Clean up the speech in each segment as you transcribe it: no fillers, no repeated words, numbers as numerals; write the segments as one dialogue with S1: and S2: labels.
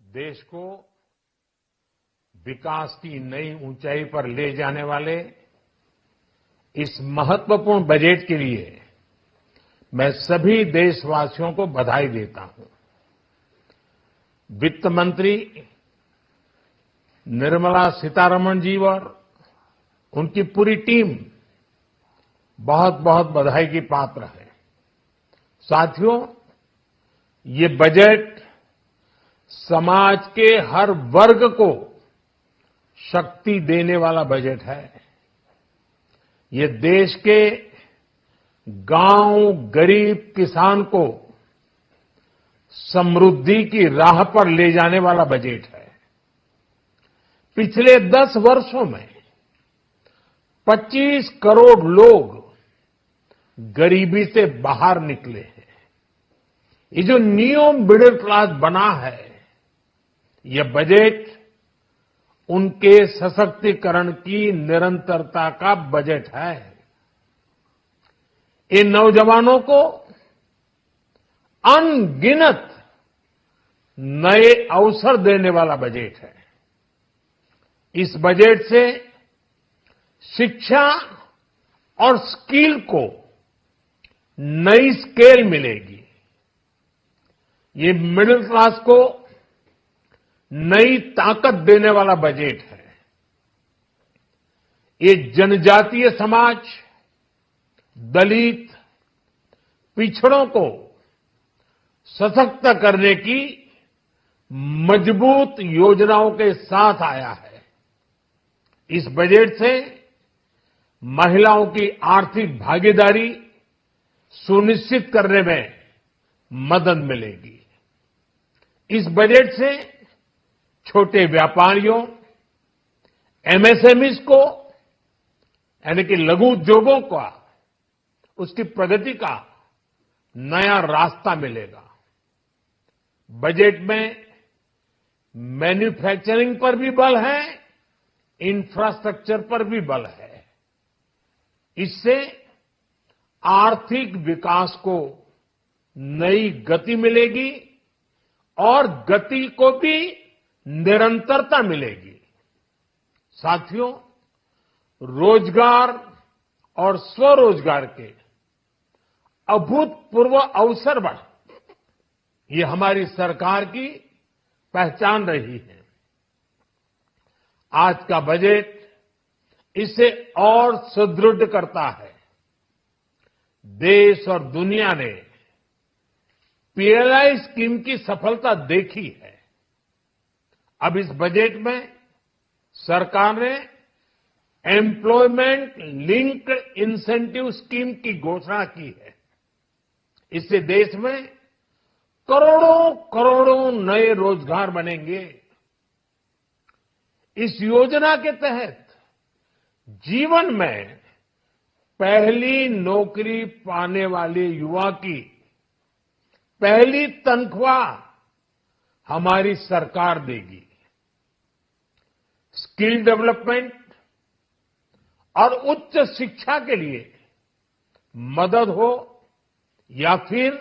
S1: देश को विकास की नई ऊंचाई पर ले जाने वाले इस महत्वपूर्ण बजट के लिए मैं सभी देशवासियों को बधाई देता हूं। वित्त मंत्री निर्मला सीतारमण जी और उनकी पूरी टीम बहुत बहुत बधाई की पात्र है। साथियों, ये बजट समाज के हर वर्ग को शक्ति देने वाला बजट है। ये देश के गांव गरीब किसान को समृद्धि की राह पर ले जाने वाला बजट है। पिछले 10 वर्षों में 25 करोड़ लोग गरीबी से बाहर निकले हैं। ये जो न्यू मिडिल क्लास बना है, यह बजट उनके सशक्तिकरण की निरंतरता का बजट है। इन नौजवानों को अनगिनत नए अवसर देने वाला बजट है। इस बजट से शिक्षा और स्किल को नई स्केल मिलेगी। ये मिडिल क्लास को नई ताकत देने वाला बजट है। ये जनजातीय समाज, दलित, पिछड़ों को सशक्त करने की मजबूत योजनाओं के साथ आया है। इस बजट से महिलाओं की आर्थिक भागीदारी सुनिश्चित करने में मदद मिलेगी। इस बजट से छोटे व्यापारियों, एमएसएमईज को यानी कि लघु उद्योगों का उसकी प्रगति का नया रास्ता मिलेगा। बजट में मैन्युफैक्चरिंग पर भी बल है, इंफ्रास्ट्रक्चर पर भी बल है। इससे आर्थिक विकास को नई गति मिलेगी और गति को भी निरंतरता मिलेगी। साथियों, रोजगार और स्वरोजगार के अभूतपूर्व अवसर बढ़ ये हमारी सरकार की पहचान रही है। आज का बजट इसे और सुदृढ़ करता है। देश और दुनिया ने पीएलआई स्कीम की सफलता देखी है। अब इस बजट में सरकार ने एम्प्लॉयमेंट लिंक्ड इंसेंटिव स्कीम की घोषणा की है। इससे देश में करोड़ों करोड़ों नए रोजगार बनेंगे। इस योजना के तहत जीवन में पहली नौकरी पाने वाले युवा की पहली तनख्वाह हमारी सरकार देगी। स्किल डेवलपमेंट और उच्च शिक्षा के लिए मदद हो या फिर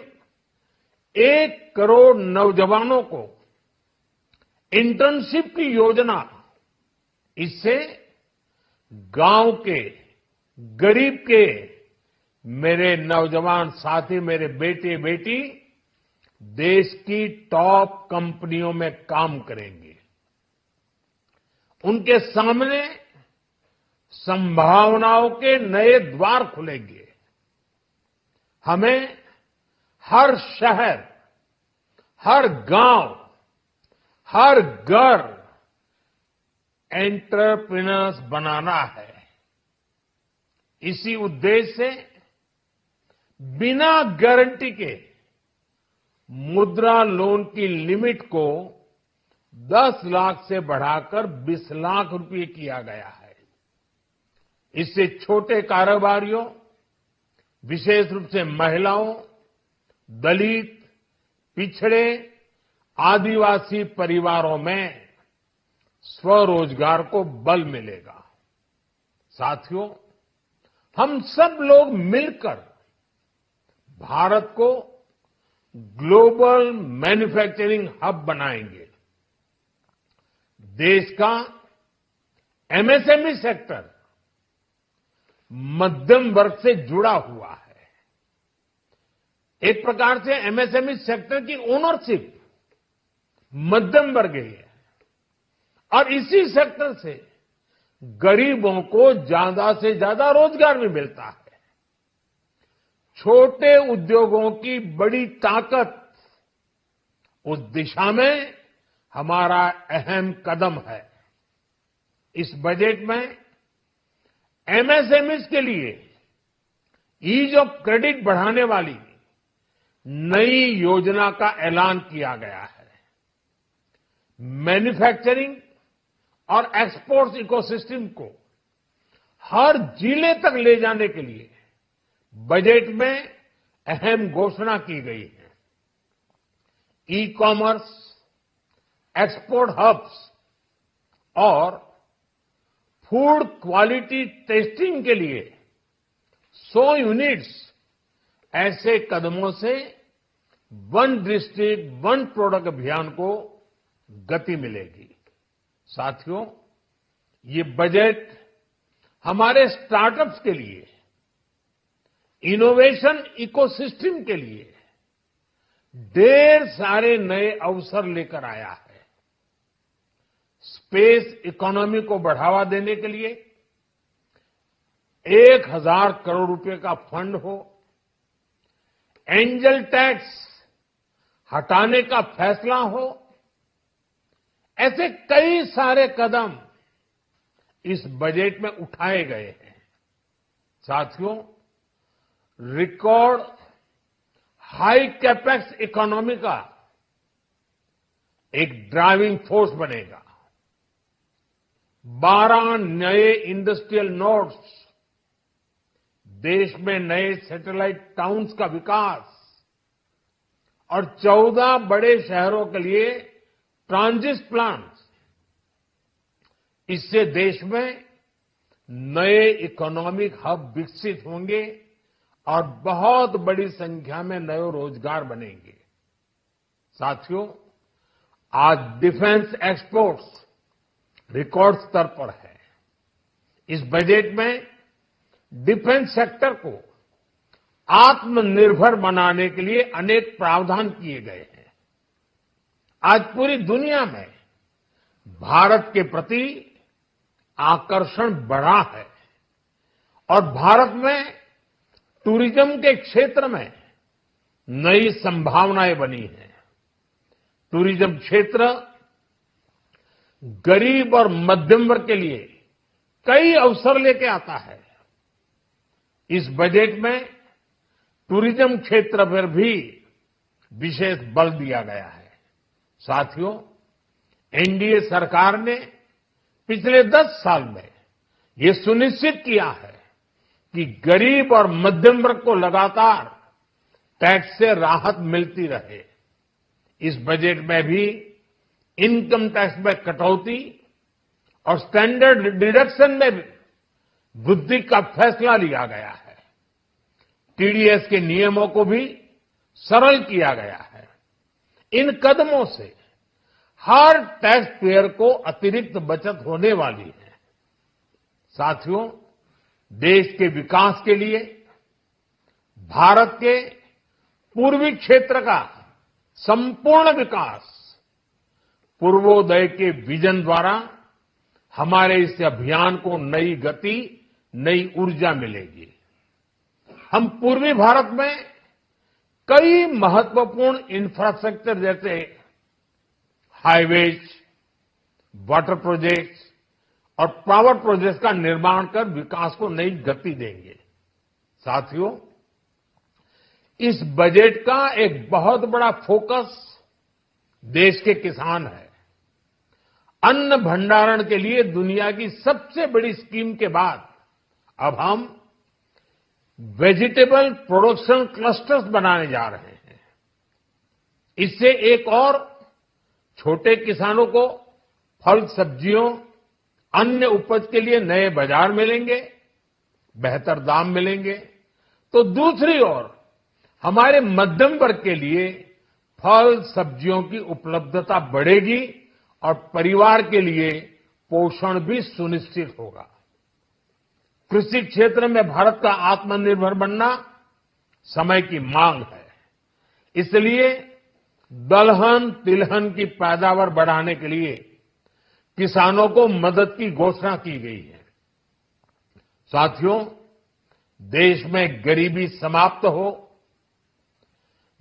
S1: 1 करोड़ नौजवानों को इंटर्नशिप की योजना, इससे गांव के गरीब के मेरे नौजवान साथी, मेरे बेटे बेटी देश की टॉप कंपनियों में काम करेंगे। उनके सामने संभावनाओं के नए द्वार खुलेंगे। हमें हर शहर, हर गांव, हर घर एंटरप्रेन्योर्स बनाना है। इसी उद्देश्य से बिना गारंटी के मुद्रा लोन की लिमिट को 10 लाख से बढ़ाकर 20 लाख रुपए किया गया है। इससे छोटे कारोबारियों, विशेष रूप से महिलाओं, दलित, पिछड़े, आदिवासी परिवारों में स्वरोजगार को बल मिलेगा। साथियों, हम सब लोग मिलकर भारत को ग्लोबल मैन्युफैक्चरिंग हब बनाएंगे। देश का एमएसएमई सेक्टर मध्यम वर्ग से जुड़ा हुआ है। एक प्रकार से एमएसएमई सेक्टर की ओनरशिप मध्यम वर्ग ही है और इसी सेक्टर से गरीबों को ज्यादा से ज्यादा रोजगार भी मिलता है। छोटे उद्योगों की बड़ी ताकत, उस दिशा में हमारा अहम कदम है। इस बजट में एमएसएमईज के लिए ईज ऑफ क्रेडिट बढ़ाने वाली नई योजना का ऐलान किया गया है। मैन्युफैक्चरिंग और एक्सपोर्ट्स इकोसिस्टम को हर जिले तक ले जाने के लिए बजट में अहम घोषणा की गई है। ई कॉमर्स, एक्सपोर्ट हब्स और फूड क्वालिटी टेस्टिंग के लिए 100 यूनिट्स, ऐसे कदमों से वन डिस्ट्रिक्ट वन प्रोडक्ट अभियान को गति मिलेगी। साथियों, ये बजट हमारे स्टार्टअप्स के लिए, इनोवेशन इकोसिस्टम के लिए ढेर सारे नए अवसर लेकर आया है। स्पेस इकोनॉमी को बढ़ावा देने के लिए 1000 करोड़ रुपए का फंड हो, एंजल टैक्स हटाने का फैसला हो, ऐसे कई सारे कदम इस बजट में उठाए गए हैं। साथियों, रिकॉर्ड हाई कैपेक्स इकोनॉमी का एक ड्राइविंग फोर्स बनेगा। 12 नए इंडस्ट्रियल नोड्स, देश में नए सैटेलाइट टाउन्स का विकास और 14 बड़े शहरों के लिए ट्रांजिट प्लान्स, इससे देश में नए इकोनॉमिक हब विकसित होंगे और बहुत बड़ी संख्या में नए रोजगार बनेंगे। साथियों, आज डिफेंस एक्सपोर्ट्स रिकॉर्ड स्तर पर है। इस बजट में डिफेंस सेक्टर को आत्मनिर्भर बनाने के लिए अनेक प्रावधान किए गए हैं। आज पूरी दुनिया में भारत के प्रति आकर्षण बढ़ा है और भारत में टूरिज्म के क्षेत्र में नई संभावनाएं बनी हैं। टूरिज्म क्षेत्र गरीब और मध्यम वर्ग के लिए कई अवसर लेके आता है। इस बजट में टूरिज्म क्षेत्र पर भी विशेष बल दिया गया है। साथियों, एनडीए सरकार ने पिछले 10 साल में ये सुनिश्चित किया है कि गरीब और मध्यम वर्ग को लगातार टैक्स से राहत मिलती रहे। इस बजट में भी इनकम टैक्स में कटौती और स्टैंडर्ड डिडक्शन में भी वृद्धि का फैसला लिया गया है। टीडीएस के नियमों को भी सरल किया गया है। इन कदमों से हर टैक्स पेयर को अतिरिक्त बचत होने वाली है। साथियों, देश के विकास के लिए भारत के पूर्वी क्षेत्र का संपूर्ण विकास पूर्वोदय के विजन द्वारा हमारे इस अभियान को नई गति, नई ऊर्जा मिलेगी। हम पूर्वी भारत में कई महत्वपूर्ण इंफ्रास्ट्रक्चर जैसे हाईवेज, वाटर प्रोजेक्ट्स और पावर प्रोजेक्ट्स का निर्माण कर विकास को नई गति देंगे। साथियों, इस बजट का एक बहुत बड़ा फोकस देश के किसान है। अन्न भंडारण के लिए दुनिया की सबसे बड़ी स्कीम के बाद अब हम वेजिटेबल प्रोडक्शन क्लस्टर्स बनाने जा रहे हैं। इससे एक और छोटे किसानों को फल, सब्जियों, अन्य उपज के लिए नए बाजार मिलेंगे, बेहतर दाम मिलेंगे। तो दूसरी ओर हमारे मध्यम वर्ग के लिए फल, सब्जियों की उपलब्धता बढ़ेगी और परिवार के लिए पोषण भी सुनिश्चित होगा। कृषि क्षेत्र में भारत का आत्मनिर्भर बनना समय की मांग है। इसलिए दलहन तिलहन की पैदावार बढ़ाने के लिए किसानों को मदद की घोषणा की गई है। साथियों, देश में गरीबी समाप्त हो,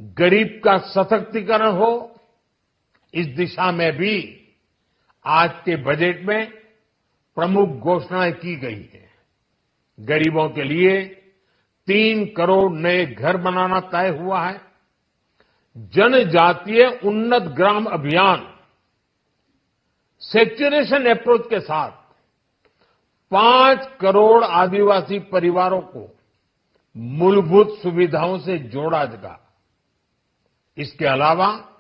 S1: गरीब का सशक्तिकरण हो, इस दिशा में भी आज के बजट में प्रमुख घोषणाएं की गई हैं। गरीबों के लिए 3 करोड़ नए घर बनाना तय हुआ है। जनजातीय उन्नत ग्राम अभियान सैचुरेशन अप्रोच के साथ 5 करोड़ आदिवासी परिवारों को मूलभूत सुविधाओं से जोड़ा जाएगा। इसके अलावा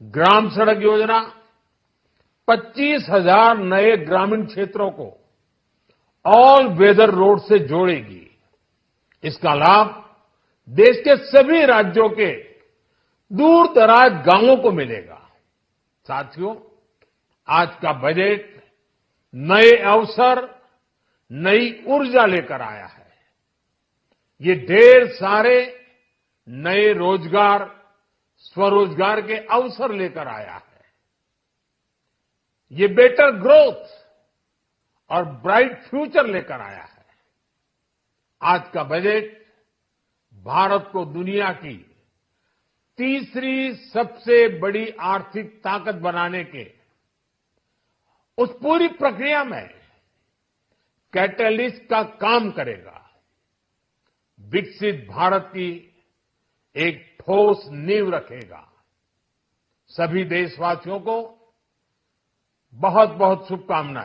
S1: ग्राम सड़क योजना 25,000 नए ग्रामीण क्षेत्रों को ऑल वेदर रोड से जोड़ेगी। इसका लाभ देश के सभी राज्यों के दूर दराज गांवों को मिलेगा। साथियों, आज का बजट नए अवसर, नई ऊर्जा लेकर आया है। ये ढेर सारे नए रोजगार, स्वरोजगार के अवसर लेकर आया है। ये बेटर ग्रोथ और ब्राइट फ्यूचर लेकर आया है। आज का बजट भारत को दुनिया की तीसरी सबसे बड़ी आर्थिक ताकत बनाने के उस पूरी प्रक्रिया में कैटलिस्ट का काम करेगा। विकसित भारत की एक ठोस नींव रखेगा। सभी देशवासियों को बहुत बहुत शुभकामनाएं।